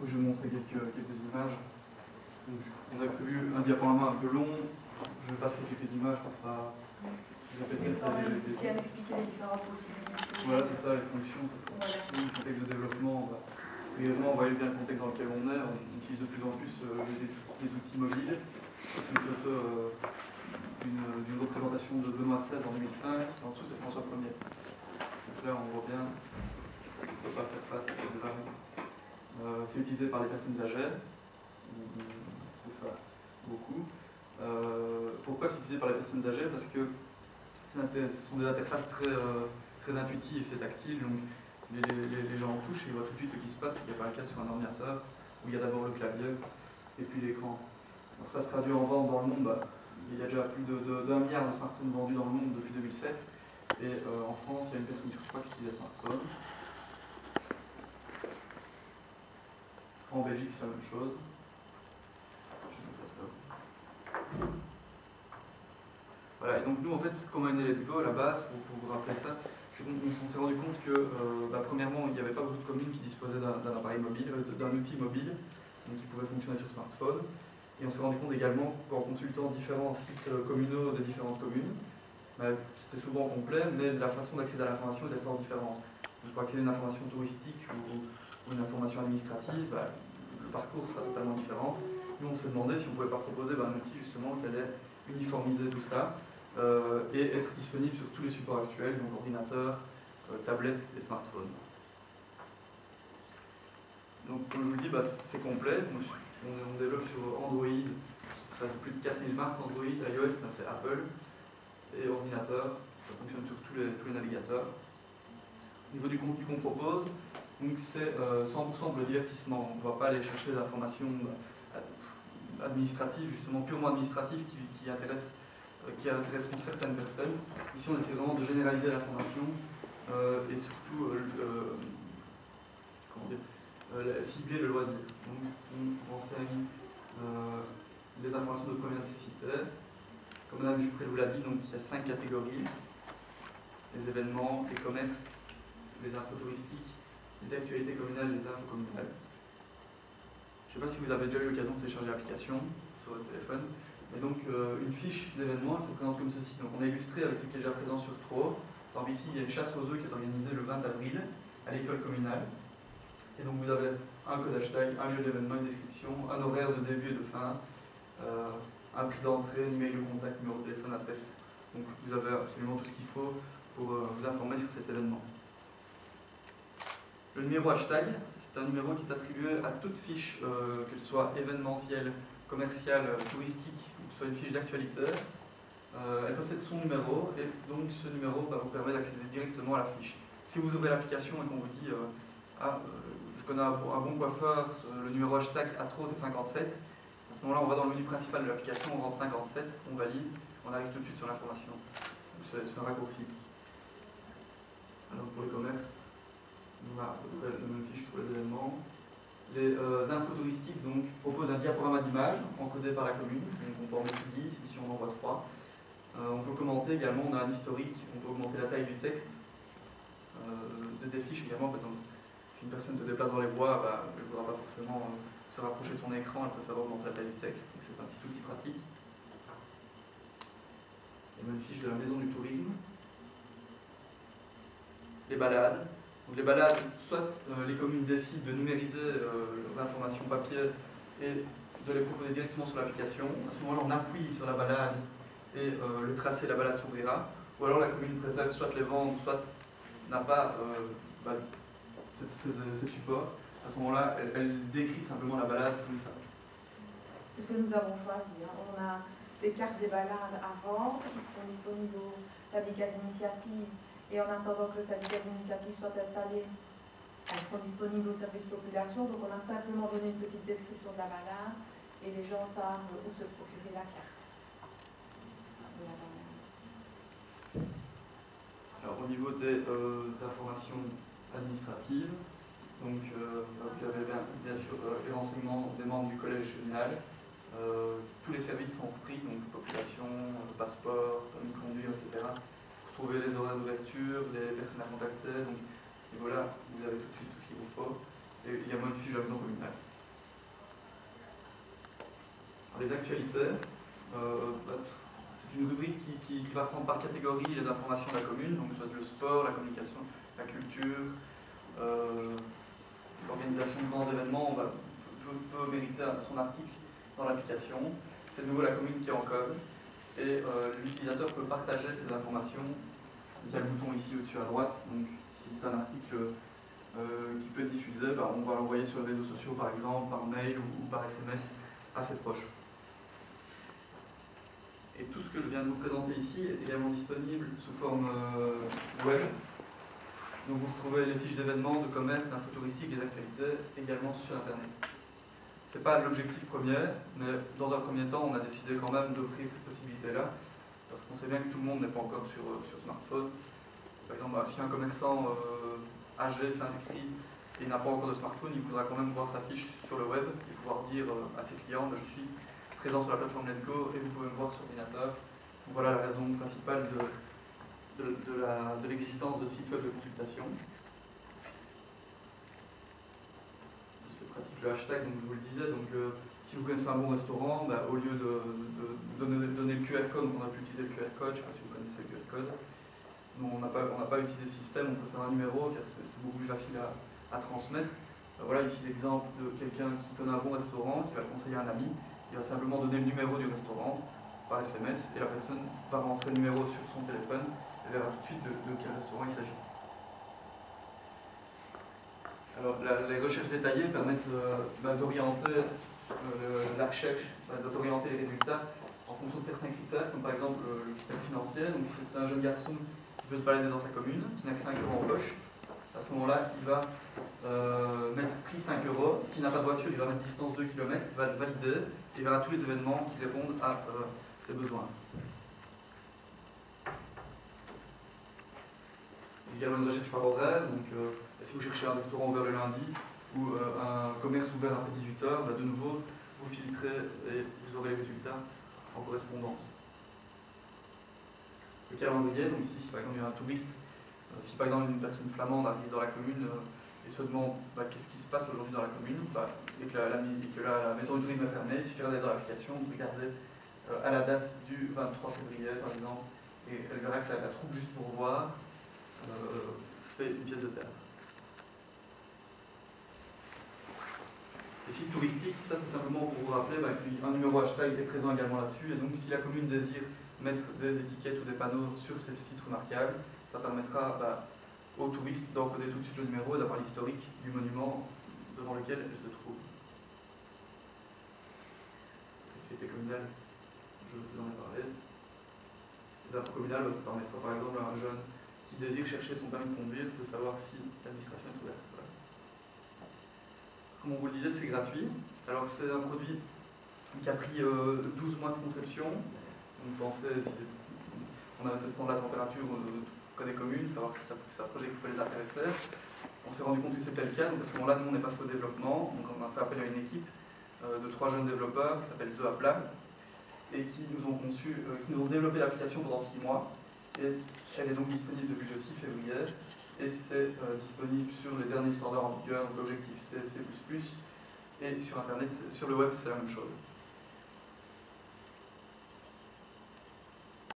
je vais vous montrer quelques images. Donc, on a prévu un diaporama un peu long. Je vais passer quelques images pour pas répéter ce qui a déjà été dit. Bien expliquer les différentes possibilités. Voilà, c'est ça, les fonctions. Le contexte de développement, brièvement, on voit bien le contexte dans lequel on est. On utilise de plus en plus des outils mobiles. C'est une photo d'une représentation de Benoît XVI en 2005. En dessous, c'est François Ier. Donc là, on voit bien qu'on ne peut pas faire face à cette vague. C'est utilisé par les personnes âgées. On trouve ça beaucoup. Pourquoi c'est utilisé par les personnes âgées? Parce que ce sont des interfaces très intuitives, c'est tactile. Donc les gens en touchent et ils voient tout de suite ce qui se passe, ce qui n'est pas le cas sur un ordinateur, où il y a d'abord le clavier et puis l'écran. Alors ça se traduit en vente dans le monde. Il y a déjà plus d'1 milliard de smartphones vendus dans le monde depuis 2007. Et en France, il y a une personne sur 3 qui utilise un smartphone. En Belgique, c'est la même chose. Je vais mettre ça. Voilà, et donc nous, en fait, comment est né Let's Go à la base, pour vous rappeler ça, on s'est rendu compte que, premièrement, il n'y avait pas beaucoup de communes qui disposaient d'un appareil mobile, d'un outil mobile, donc qui pouvait fonctionner sur smartphone. Et on s'est rendu compte également qu'en consultant différents sites communaux de différentes communes, c'était souvent complet, mais la façon d'accéder à l'information était fort différente. Donc, pour accéder à une information touristique ou une information administrative, le parcours sera totalement différent. Nous, on s'est demandé si on ne pouvait pas proposer un outil justement qui allait uniformiser tout ça et être disponible sur tous les supports actuels, donc ordinateur, tablette et smartphone. Donc, comme je vous le dis, c'est complet. On développe sur Android, ça c'est plus de 4000 marques Android, iOS, c'est Apple, et ordinateur, ça fonctionne sur tous les navigateurs. Au niveau du contenu qu'on propose, c'est 100% pour le divertissement. On ne va pas aller chercher des informations administratives, justement purement administratives, qui intéresseront certaines personnes. Ici, on essaie vraiment de généraliser l'information et surtout cibler le loisir. Donc, on enseigne les informations de première nécessité. Comme Mme Jupré vous l'a dit, donc, il y a 5 catégories: les événements, les commerces, les infos touristiques, les actualités communales et les infos communales. Je ne sais pas si vous avez déjà eu l'occasion de télécharger l'application sur votre téléphone. Et donc, une fiche d'événements, elle se présente comme ceci. Donc, on a illustré avec ce qui est déjà présent sur Trove. Par exemple, ici, il y a une chasse aux œufs qui est organisée le 20 avril à l'école communale. Et donc, vous avez un code hashtag, un lieu d'événement, une description, un horaire de début et de fin, un prix d'entrée, un email de contact, numéro de téléphone, adresse. Donc, vous avez absolument tout ce qu'il faut pour vous informer sur cet événement. Le numéro hashtag, c'est un numéro qui est attribué à toute fiche, qu'elle soit événementielle, commerciale, touristique, ou que ce soit une fiche d'actualité. Elle possède son numéro, et donc ce numéro vous permet d'accéder directement à la fiche. Si vous ouvrez l'application et qu'on vous dit je connais un bon coiffeur, le numéro hashtag atro c'est 57, à ce moment-là on va dans le menu principal de l'application, on rentre 57, on valide, on arrive tout de suite sur l'information. C'est un raccourci. Alors pour les commerces, on a à peu près la même fiche pour les événements. Les infos touristiques donc, proposent un diaporama d'images encodé par la commune, donc on peut en mettre 10, ici on en voit 3. On peut commenter également, on a un historique, on peut augmenter la taille du texte, des fiches également. Par exemple, si une personne se déplace dans les bois, elle ne voudra pas forcément se rapprocher de son écran, elle préfère augmenter la taille du texte, donc c'est un petit outil pratique. Il y a une fiche de la maison du tourisme. Les balades. Donc les balades, soit les communes décident de numériser leurs informations papier et de les proposer directement sur l'application. À ce moment-là, on appuie sur la balade et le tracé de la balade s'ouvrira. Ou alors la commune préfère soit les vendre, soit n'a pas ces supports. À ce moment-là, elle décrit simplement la balade comme ça. C'est ce que nous avons choisi. On a des cartes des balades à vendre qui seront disponibles au syndicat d'initiative. Et en attendant que le syndicat d'initiative soit installé, elles seront disponibles au service population. Donc on a simplement donné une petite description de la balade et les gens savent où se procurer la carte de la balade. Alors au niveau des informations administratives, donc vous avez bien sûr les renseignements des membres du collège communal. Tous les services sont repris, donc population, passeport, permis de conduire, etc. Vous trouvez les horaires d'ouverture, les personnes à contacter, donc à ce niveau-là, vous avez tout de suite tout ce qu'il vous faut. Et il y a moins de fiches de la maison communale. les actualités, c'est une rubrique qui va prendre par catégorie les informations de la commune, donc soit le sport, la communication, la culture, l'organisation de grands événements peut mériter son article dans l'application. C'est de nouveau la commune qui encode et l'utilisateur peut partager ces informations via le bouton ici au-dessus à droite. Donc si c'est un article qui peut être diffusé, on va l'envoyer sur les réseaux sociaux par exemple, par mail ou par SMS à ses proches. Et tout ce que je viens de vous présenter ici est également disponible sous forme web. Donc vous retrouvez les fiches d'événements, de commerce, d'infos touristiques et d'actualités également sur Internet. Ce n'est pas l'objectif premier, mais dans un premier temps, on a décidé quand même d'offrir cette possibilité-là, parce qu'on sait bien que tout le monde n'est pas encore sur smartphone. Par exemple, si un commerçant âgé s'inscrit et n'a pas encore de smartphone, il voudra quand même voir sa fiche sur le web et pouvoir dire à ses clients je suis présent sur la plateforme Let's Go et vous pouvez me voir sur ordinateur. Donc voilà la raison principale de l'existence de sites web de consultation. Je pratique le hashtag, donc je vous le disais, donc si vous connaissez un bon restaurant, au lieu de donner le QR code, on a pu utiliser le QR code, je ne sais pas si vous connaissez le QR code. Nous, on n'a pas utilisé ce système, on peut faire un numéro car c'est beaucoup plus facile à transmettre. Voilà ici l'exemple de quelqu'un qui connaît un bon restaurant, qui va le conseiller à un ami, il va simplement donner le numéro du restaurant par SMS et la personne va rentrer le numéro sur son téléphone et verra tout de suite de quel restaurant il s'agit. Alors, les recherches détaillées permettent d'orienter la recherche, d'orienter les résultats en fonction de certains critères, comme par exemple le critère financier. Donc, si c'est un jeune garçon qui veut se balader dans sa commune, qui n'a que 5 € en poche, à ce moment-là, il va mettre prix 5 €. S'il n'a pas de voiture, il va mettre distance 2 km, il va valider et il verra tous les événements qui répondent à ses besoins. Il y a également une recherche par horaire, donc si vous cherchez un restaurant ouvert le lundi ou un commerce ouvert après 18 h, de nouveau, vous filtrez et vous aurez les résultats en correspondance. Le calendrier, donc ici, si par exemple il y a un touriste, si par exemple une personne flamande arrive dans la commune et se demande qu'est-ce qui se passe aujourd'hui dans la commune, et que la maison du tourisme est fermée, il suffira d'aller dans l'application, de regarder à la date du 23 février par exemple, et elle verra que la troupe juste pour voir fait une pièce de théâtre. Les sites touristiques, ça c'est simplement pour vous rappeler qu'un numéro hashtag est présent également là-dessus, et donc si la commune désire mettre des étiquettes ou des panneaux sur ces sites remarquables, ça permettra aux touristes d'encoder tout de suite le numéro et d'avoir l'historique du monument devant lequel elle se trouve. L'activité communale, je vous en ai parlé. Les infos communales, ça permettra par exemple à un jeune qui désire chercher son permis de conduire de savoir si l'administration est ouverte. Voilà. Comme on vous le disait, c'est gratuit. Alors c'est un produit qui a pris 12 mois de conception. On pensait, on avait peut-être prendre la température des communes, savoir si ça projet qui pouvait les intéresser. On s'est rendu compte que c'était le cas, donc à ce moment-là, nous on est passé au développement, donc on a fait appel à une équipe de 3 jeunes développeurs qui s'appellent The Appla et qui nous ont développé l'application pendant 6 mois. Et elle est donc disponible depuis le 6 février et c'est disponible sur les derniers standards en vigueur, donc l'objectif C++, et sur Internet, sur le web c'est la même chose.